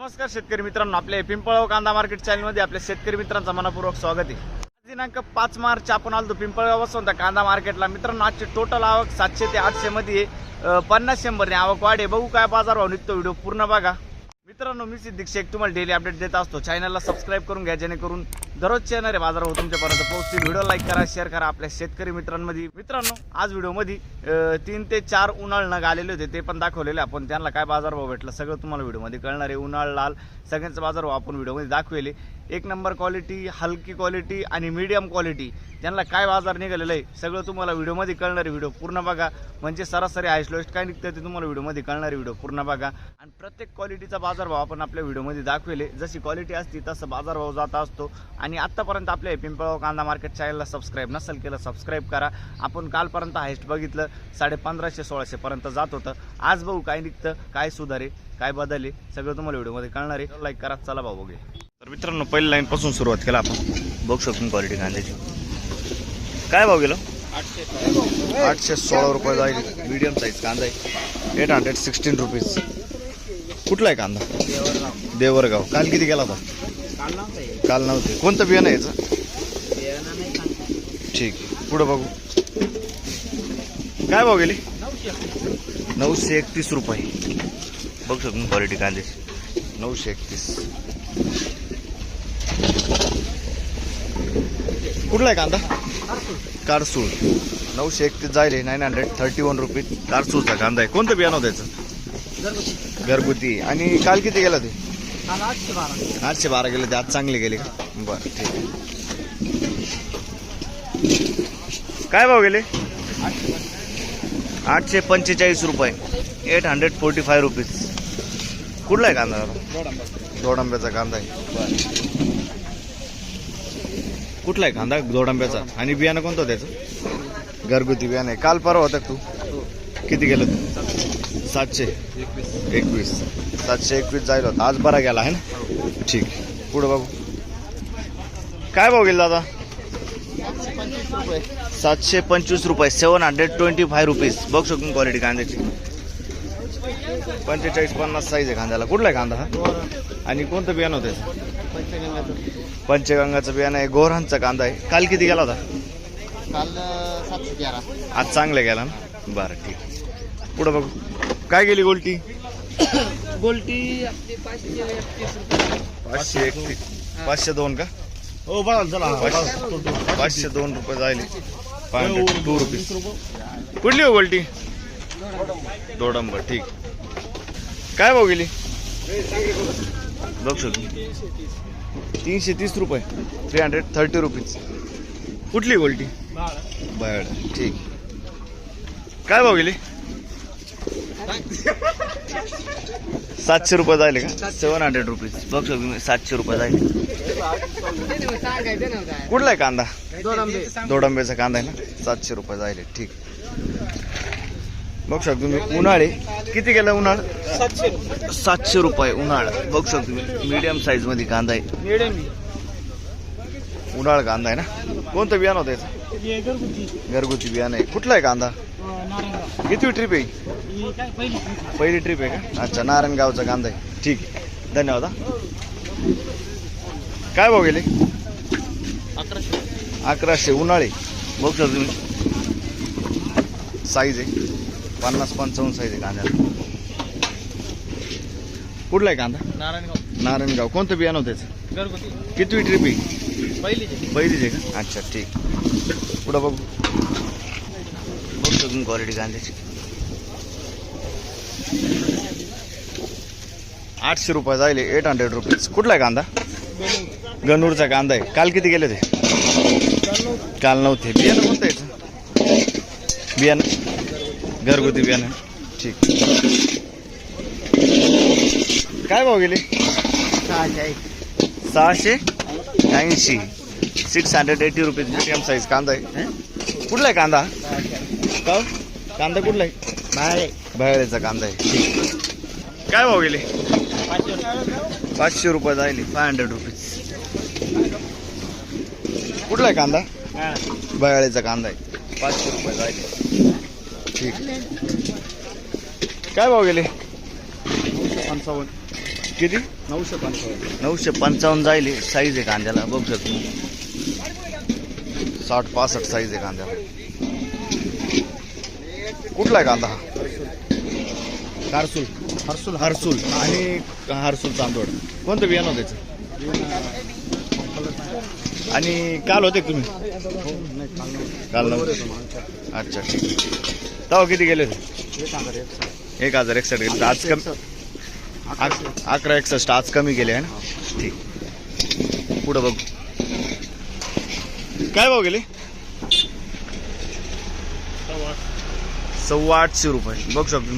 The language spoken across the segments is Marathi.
नमस्कार शेतकरी मित्रांनो, आपल्या पिंपळगाव कांदा मार्केट चॅनलमध्ये आपल्या शेतकरी मित्रांचा मनपूर्वक स्वागत आहे। दिनांक 5 मार्च आपण आलो पिंपळगाव वसंत कांदा मार्केटला। मित्रांनो, आजची टोटल आवक 700 ते 800 मध्ये 50-100 ने आवक वाढे। बघू काय बाजार भाव निघतो, व्हिडिओ पूर्ण बघा। मित्रांनो, मी सिद्दीक शेख तुम्हाला डेली अपडेट देत असतो। चॅनलला सबस्क्राइब करून घ्या जेणेकरून दररोजचे येणारे बाजार भाव तुमच्यापर्यंत पोहोचतील। व्हिडिओ लाईक करा, शेअर करा आपल्या शेतकरी मित्रांमध्ये। मित्रांनो, आज व्हिडिओमध्ये 3 ते 4 उन्हाळ नग आलेले होते, ते पण दाखवलेले आपण। त्यांना काय बाजार भाव भेटला सगळं तुम्हाला व्हिडिओमध्ये कळणार आहे। उन्हाळ लाल सगळ्यांचा बाजार भाव आपण व्हिडिओमध्ये दाखवले। 1 नंबर क्वालिटी, हलकी क्वालिटी आणि मीडियम क्वालिटी त्यांना काय बाजार निघालेलं आहे सगळं तुम्हाला व्हिडिओमध्ये कळणार आहे। व्हिडिओ पूर्ण बघा, म्हणजे सरासरी हायस्ट लोएस्ट काय निघतं ते तुम्हाला व्हिडिओमध्ये कळणार आहे। व्हिडिओ पूर्ण बघा आणि प्रत्येक क्वालिटीचा बाजार भाव आपण आपल्या व्हिडिओमध्ये दाखवले। जशी क्वालिटी असती तसं बाजार भाव जात असतो। आणि आतापर्यंत आपल्या पिंपळगाव कांदा मार्केट चॅनलला सबस्क्राइब नसेल केलं सबस्क्राइब करा। आपण कालपर्यंत हायस्ट बघितलं 1550-1600 पर्यंत जात होतं। आज बघू काय निघतं, काय सुधारे, काय बदलले सगळं तुम्हाला व्हिडिओमध्ये कळणार आहे। लाईक करा, चला भाऊ बघूया। तर मित्रांनो, पहिल्या लाईन पासून सुरुवात केला आपण। बघू शकतो क्वालिटी कांद्याची काय भाव गेलो। 816 रुपये जाईल। मीडियम साईज कांदा आहे, 816 रुपीज। कुठला आहे कांदा? देवरगाव। काल किती गेला होता? काल नव्हते। कोणतं बियाणं आहे याचं? ठीक आहे, पुढं बघू काय भाव गेले। 931 रुपये। बघू शकतो क्वालिटी कांद्याची 931। कुठला आहे कांदा? कारसूळ। 931 जाईल, 931 रुपीज कारसूळचा कांदा आहे। कोणतं बियाणं होतं त्याचं? घरगुती। आणि काल किती गेला ते? 812 गेले ते। आज चांगले गेले का? बरं, ठीक आहे। काय भाव गेले? 845 रुपये, 845 रुपीज। कुठला आहे कांदा? दोडंब्याचा कांदा आहे। बरं, कुठला आहे कांदा? दोडंब्याचा। आणि बियाणं कोणतं त्याचं? घरगुती बियाणं आहे। काल परवा होता तू किती गेलं तू? 721। 721 जायला होता, आज बरा गेला आहे ना? ठीक आहे, पुढं बघू काय भाव गेला दादा? 725 रुपये, 725 रुपीज। बघू शकतो क्वालिटी कांद्याची 45-50 साईज आहे कांद्याला। कुठला आहे कांदा हा? आणि कोणतं बियाणं होतं? पंचगंगाचं बियाणं आहे। गोऱ्हांचा कांदा आहे। काल किती गेला होता? काल 711। आज चांगला गेला ना? बरं, ठीक आहे, पुढं बघू काय गेली गोल्टी? गोल्टी आपली 531 रुपये। 531, 502 का? हो बघा, चला 502 रुपये जाईल। 502 रुपीज। कुठली हो गोल्टी? दोडंबर। ठीक, काय भाव गेली? बघ शकतो 330 रुपये, 330 रुपीज। कुठली गोल्टी? बरं, ठीक, काय भाव गेली? 700 रुपये जायले का? 700 रुपीज। बघ शकतो 700 रुपये जायले। कुठला आहे कांदा? दोडंबेचा कांदा आहे ना? 700 रुपये जायले। ठीक, बघू शकतो मी उन्हाळे किती गेला? उन्हाळ 700 रुपये उन्हाळ। बघू शकतो मी मीडियम साईज मध्ये कांदा आहे। उन्हाळ कांदा आहे ना? कोणतं बियाणं होतं याचं? घरगुती बियाणं आहे। कुठला आहे कांदा? किती ट्रिप आहे? पहिली ट्रिप आहे का? अच्छा, नारायणगावचा कांदा आहे। ठीक आहे, धन्यवाद। काय भाव गेले? 1100 उन्हाळे। बघू शकतो तुम्ही साईज आहे 50-55 साईज आहे कांद्याला। कुठला आहे कांदा? नारायणगाव। कोणतं बियाणं होतं त्याचं? घरगुती। किती ट्रिप आहे? पहिलीच आहे का? अच्छा, ठीक, पुढं बघू शकतो क्वालिटी कांद्याची 800 रुपये जाईल, 800 रुपीज। कुठला आहे कांदा? गणूरचा कांदा आहे। काल किती गेले ते? काल नव्हते। बियाणं कोणतं याचं? बियाणं घरगुती बियाणं। ठीक, काय भाव गेले? 680, 680 रुपीज। मीडियम साईज कांदा आहे। कुठला आहे कांदा? कांदा कुठला आहे? बाहेरचा कांदा आहे। ठीक, काय भाव गेले? 500 रुपये जाईल, 500 रुपीज। कुठला आहे कांदा? बाहेरचा कांदा आहे, 500 रुपये जाईल। ठीक, काय भाव गेले? 55, किती 955 जाईल साईज आहे कांद्याला बघू शकतो 60-65 साईज आहे कांद्याला. कुठला आहे कांदा हा? हरसूल आणि हरसूल चांदोड. कोणतं बियाणं होतं त्याचं? आणि काल होते का तुम्ही? काल नव्हते. अच्छा ठीक. तेव्हा किती गेले होते? 1061 गेले. आज कमी 1161. आज कमी गेले आहे ना. ठीक. पुढं बघू काय भाव गेले? 825 रुपये बघू शकतो.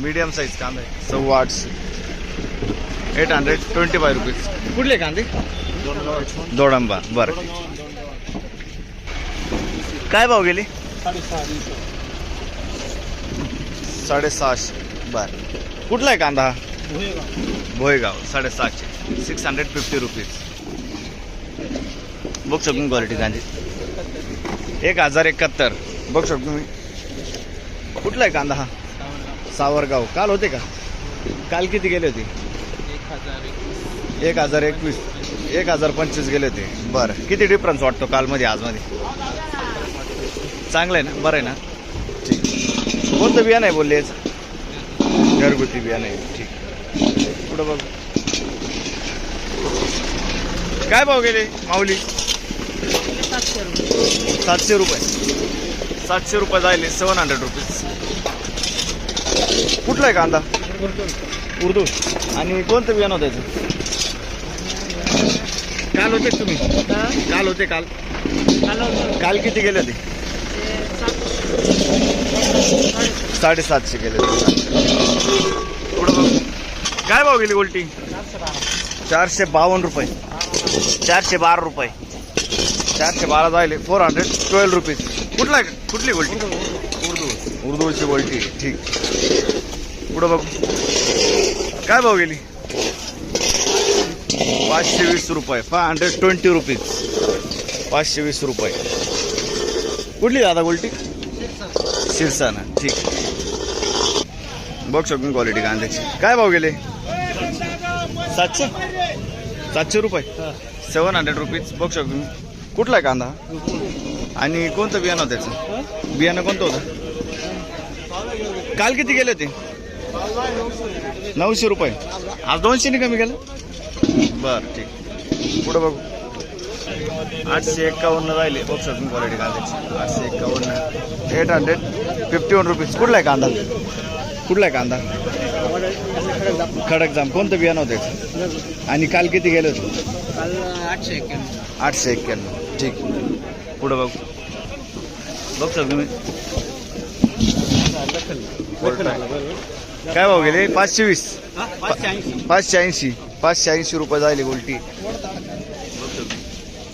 मीडियम साईज कांदा आहे 825. 825 रुपीज. कुठले कांदे? दोडंबा. बरं काय भाव गेले? 650. बर कुठला आहे कांदा? भोयगाव. 750. 650 रुपीज. बघू शकतो क्वालिटी कांदे. 1071 बघू शकतो तुम्ही. कुठला आहे कांदा हा? सावरगाव. काल होते का? काल किती गेले होते? 1021. 1025 गेले होते. बरं किती डिफरन्स वाटतो कालमध्ये आजमध्ये? चांगलं आहे ना? बरं आहे ना? ठीक. कोणतं बियाणं आहे बोलले याचं? घरगुती बियाणं आहे. ठीक. पुढं बघ काय भाव गेले माऊली? 700 रुपये. 700 रुपये जायले 700 रुपीज. कुठला आहे कांदा? उर्दू. आणि कोणतं बियाणं होतं त्याचं? काल होते तुम्ही? काल होते. काल किती गेले होते? 750 गेले होते. पुढं बघ काय भाव गेली गोल्टी? 452 रुपये. 412 रुपये. 412 जायले 412 रुपीज. कुठली गोल्टी? उर्दूची गोल्टी. ठीक. पुढं बघ काय भाव गेली? 520 रुपये. 520 रुपीज. 520 रुपये. कुठली दादा गोल्टी? शिरसाना. ठीक. बघ शकून क्वालिटी कांद्याची. काय भाव गेले? 700 रुपये. 700 रुपीज. बघ शकून. कुठला आहे कांदा? आणि कोणतं बियाणं होतं त्याचं? बियाणं कोणतं होतं? काल किती गेले होते? 900 रुपये. आज 200 कमी गेलं. बरं ठीक. पुढं बघू 851 राहिले. बघ शकून क्वालिटी कांद्याची. 851. 851 रुपीज. कुठला आहे कांदा? खडक जाम. कोणतं बियाणं होतं त्याचं? आणि काल किती गेले होते? 851. ठीक. पुढं बघू शकतो मी. काय भाव गेले? 520. 580 रुपये जायले गोल्टी.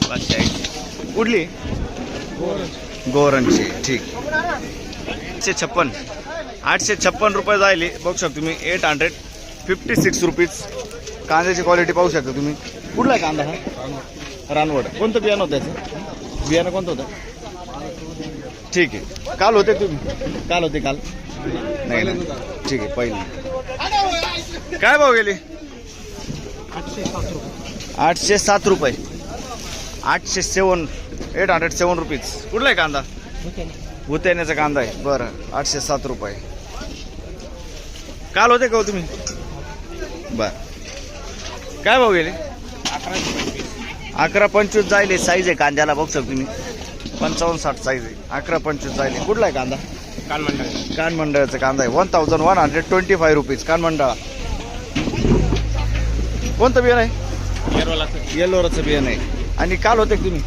580. कुठली? गोरणची. ठीक. 856 रुपये जायले. बघू शकतो तुम्ही. 856 रुपीज. कांद्याची क्वालिटी पाहू शकता तुम्ही. कुठला कांदा हा? रानवड. कोणतं बियाणं होतं त्याचं? बियाणं कोणतं होतं? ठीक आहे. काल होते तुम्ही? काल नाही ना. ठीक आहे. पहिले काय भाव गेले? 807 रुपये. 807 रुपीज. कुठला आहे कांदा? भुत्याण्याचा कांदा आहे. बरं 807 रुपये. काल होते का हो तुम्ही? बरं काय भाव गेले? 1125 जायले. साईज आहे कांद्याला बघू शकतो तुम्ही. 55-60 साईज आहे. 1125 जायले. कुठला आहे कांदा? कानमंडळाचा कांदा आहे. 1125 रुपीज. कानमंडळा. कोणतं बियाणं आहे? येल्लोराचं बियाणं आहे. आणि काल होते का तुम्ही?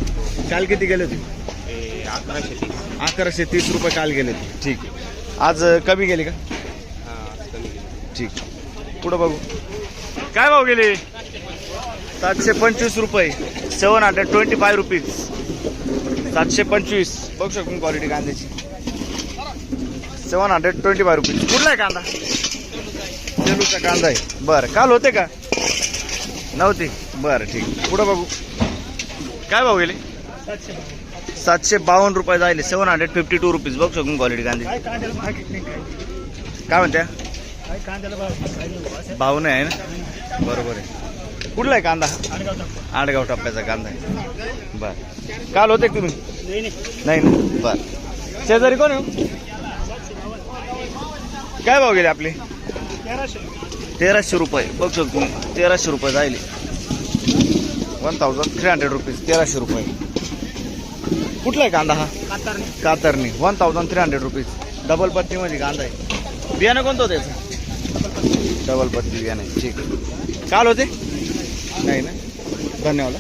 काल किती गेले होते? 1130 रुपये काल गेले होते. ठीक. आज कमी गेले का? ठीक. पुढं बघू काय भाव गेले? 725 रुपये. 725 रुपीज. 725. बघू शकतो क्वालिटी कांद्याची. 725 रुपीज. कुठला आहे कांदा? सेलूचा कांदा आहे. बरं काल होते का? नव्हते. बरं ठीक. पुढं बघू काय भाव गेले? 752 रुपये जायले. 752 रुपीज. बघू शकतो क्वालिटी कांद्याची. काय म्हणत्या? भाव नाही आहे ना, बरोबर आहे. कुठला आहे कांदा? आडगाव टप्प्याचा कांदा आहे. बर, काल होते का तुम्ही? नाही ना, बर. शेजारी कोण आहे? काय भाव गेले आपले? 1300 रुपये. बघ शकतो तुम्ही, 1300 रुपये जायले. 1300 रुपीज, 1300 रुपये. कुठला आहे कांदा हा? कातरणी. 1300 रुपीज. डबल पत्तीमध्ये कांदा आहे. बियाणं कोणतं होतं त्याचं? डबल पत्ती बियाणं आहे. ठीक आहे. काल होते? नाही ना, धन्यवाद.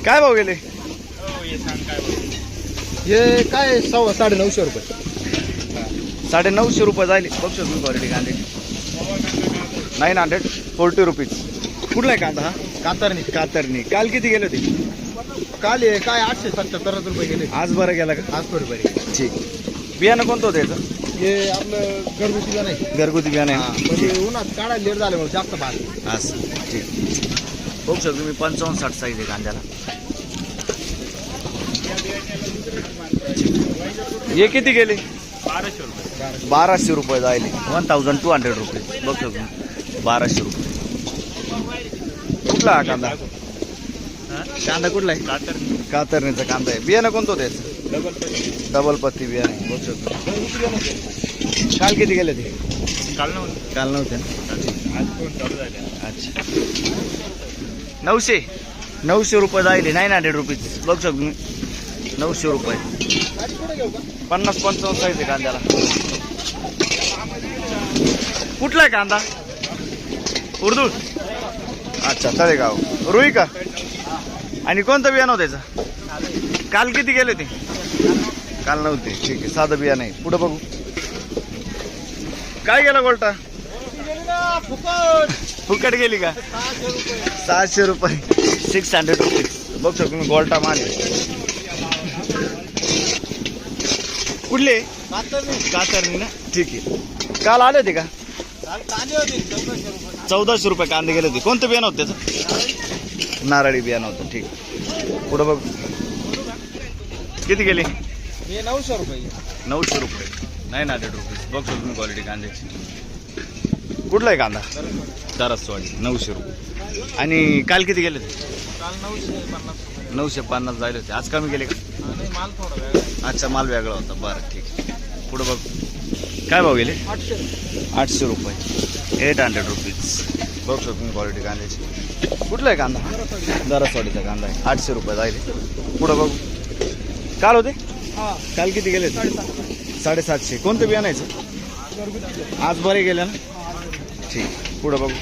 काय भाव गेले? हे काय 950 रुपये. 950 रुपये जायले. बघ शकतो क्वालिटी कांदे. 940 रुपीज. कुठला आहे कांदा हा? कातरणी. काल किती गेले होते? काल काय 877 रुपये गेले. आज बरं गेला का? आज रुपये. ठीक. बियाणं कोणतं होतं याचं? हे आपलं घरगुती बियाणं आहे. घरगुती बियाणं आहे. म्हणजे उन्हात काढायला लेट झाल्यामुळे जास्त भार. असं, ठीक. बघू शकतो तुम्ही 55-60 साईज आहे कांद्याला. हे किती गेले? 1200 रुपये जायले. 1200 रुपये. बघ शकतो 1200 रुपये. कुठला हा कांदा? कांदा कुठला आहे? कातरणीचा कांदा आहे. बियाणं कोणतं होतं याचं? डबल पत्ती बियाणं आहे. बघ शकतो. काल किती गेले ते? काल नव्हते ना. अच्छा. 900 रुपये जायले. 900 रुपीज. बघ शकतो तुम्ही 900 रुपये. 50-55 साईज आहे कांद्याला. कुठला आहे कांदा? उर्दूळ. अच्छा, तळेगाव. रुई का? आणि कोणतं बियाणं होतं त्याचं? काल किती गेले ते? काल नव्हते. ठीक आहे, साधं बियाणं आहे. पुढं बघू. काय गेला गोल्टा? फुकट गेली का? 600 रुपये. 600 रुपीज. बघ शकतो तुम्ही गोल्टा माल. कुठले? कातरणी ना, ठीक आहे. काल आले होते का? 1400 रुपये कांदे गेले होते. कोणतं बियाणं होतं त्याचं? नारळी बियाणं होतं. ठीक. पुढं बघ. किती गेले? 900 रुपये. 900 रुपये. 900 रुपीज. बघ तुम्ही क्वालिटी कांद्याची. कुठला आहे कांदा? दरसवाडी. 900 रुपये. आणि काल किती गेले होते? काल 950. 950 जायले होते. आज कमी गेले का? माल थोडा वेगळा. अच्छा, माल वेगळा होता. बरं, ठीक. पुढं बघ. काय भाव गेले? 800 रुपये. 800 रुपीज. बघ तुम्ही क्वालिटी कांद्याची. कुठला आहे कांदा? दरसवाडीचा कांदा आहे. 800 रुपये जायले. पुढं बघू. काल होते? काल किती गेले? 750. कोणतं बियाणायचं? आज बरे गेले ना, ठीक. पुढं बघू.